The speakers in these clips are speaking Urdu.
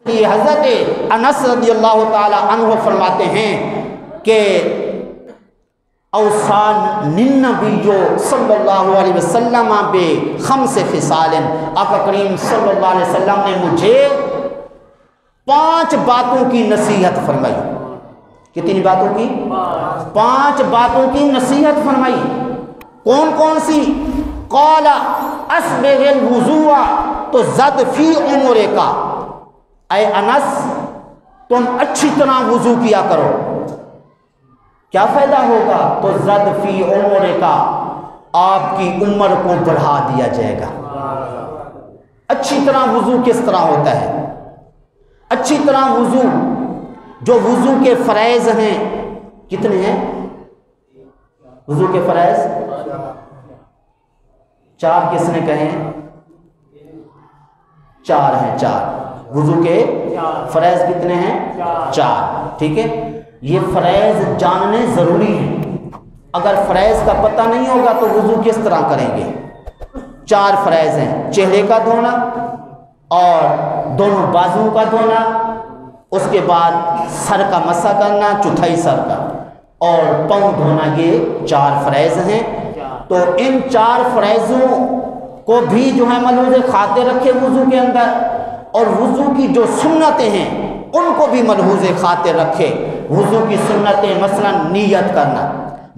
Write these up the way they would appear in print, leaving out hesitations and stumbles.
یہ حضرت انس رضی اللہ تعالی عنہ فرماتے ہیں کہ اوصان النبی صلی اللہ علیہ وسلم بے خمس خصال، آقا کریم صلی اللہ علیہ وسلم نے مجھے 5 باتوں کی نصیحت فرمائی۔ کتنی باتوں کی؟ 5 باتوں کی نصیحت فرمائی۔ کون کون سی؟ قال اسبغ الوضوء تو زد فی عمرک، اے انس تم اچھی طرح وضو کیا کرو، کیا فائدہ ہوگا؟ تو زد فی عمرک، آپ کی عمر کو بڑھا دیا جائے گا۔ اچھی طرح وضو کس طرح ہوتا ہے؟ اچھی طرح وضو، جو وضو کے فرائض ہیں کتنے ہیں؟ وضو کے فرائض 4، کس نے کہے ہیں؟ 4 ہیں، 4 وضو کے فرائض کتنے ہیں؟ 4، ٹھیک ہے۔ یہ فرائض جاننے ضروری ہیں، اگر فرائض کا پتہ نہیں ہوگا تو وضو کس طرح کریں گے؟ 4 فرائض ہیں، چہرے کا دھونا اور دونوں بازو کا دھونا، اس کے بعد سر کا مسح کرنا، چوتھائی سر کا، اور پاؤں دھونا، یہ 4 فرائض ہیں۔ تو ان 4 فرائضوں کو بھی جو ہے ملحوظ خاطر رکھے وضو کے اندر، اور وضو کی جو سنتیں ہیں ان کو بھی ملحوظ خاطر رکھے۔ وضو کی سنتیں مثلا نیت کرنا،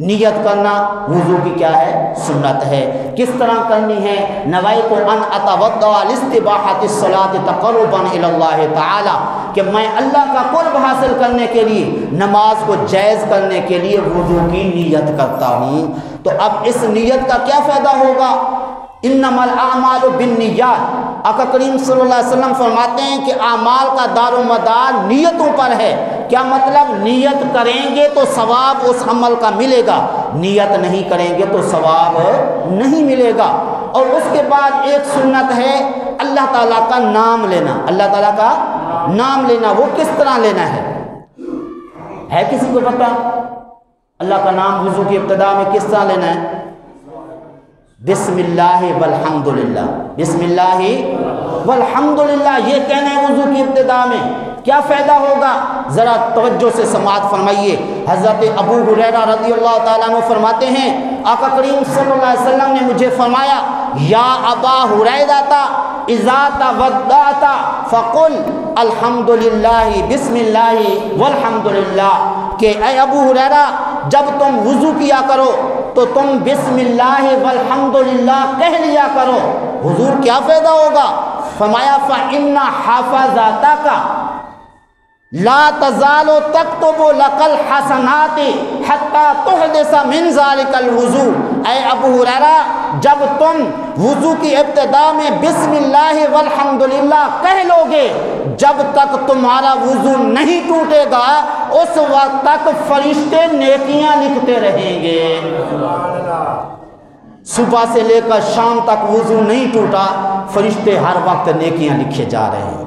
نیت کرنا وضو کی کیا ہے؟ سنت ہے۔ کس طرح کرنی ہے؟ نویت ان اتوضا لاستباحۃ الصلاۃ تقربا الی اللہ تعالی، کہ میں اللہ کا قرب حاصل کرنے کے لیے، نماز کو جائز کرنے کے لیے وضو کی نیت کرتا ہوں۔ تو اب اس نیت کا کیا فائدہ ہوگا؟ انما الاعمال بالنیات، آقا کریم صلی اللہ علیہ وسلم فرماتے ہیں کہ اعمال کا دار و مدار نیتوں پر ہے۔ کیا مطلب؟ نیت کریں گے تو ثواب اس عمل کا ملے گا، نیت نہیں کریں گے تو ثواب نہیں ملے گا۔ اور اس کے بعد ایک سنت ہے اللہ تعالیٰ کا نام لینا، اللہ تعالیٰ کا نام لینا۔ وہ کس طرح لینا ہے کسی کو پتہ؟ اللہ کا نام وضو کی ابتدا میں کس طرح لینا ہے؟ بسم اللہ والحمدللہ، بسم اللہ والحمدللہ، یہ کہنا ہے وضو کی ابتدا میں۔ کیا فائدہ ہوگا؟ ذرا توجہ سے سماعت فرمائیے۔ حضرت ابو ہریرہ رضی اللہ تعالیٰ عنہ فرماتے ہیں آقا کریم صلی اللہ علیہ وسلم نے مجھے فرمایا، یا ابا ہریرہ اذا توضأت فقل الحمدللہ بسم اللہ والحمدللہ، کہ اے ابو ہریرہ جب تم وضو کیا کرو تو تم بسم اللہ والحمدللہ کہہ لیا کرو۔ حضور کیا فائدہ ہوگا؟ فرمایا فإن حافظتک لا تزال تکتب لک الحسنات حتی تحدث من ذلک الوضوء، اے ابو ہریرہ جب تم وضو کی ابتدا میں بسم اللہ والحمدللہ کہہ لو گے، جب تک تمہارا وضو نہیں ٹوٹے گا اس وقت تک فرشتے نیکیاں لکھتے رہیں گے۔ صبح سے لے کر شام تک وضو نہیں ٹوٹا، فرشتے ہر وقت نیکیاں لکھے جا رہے ہیں۔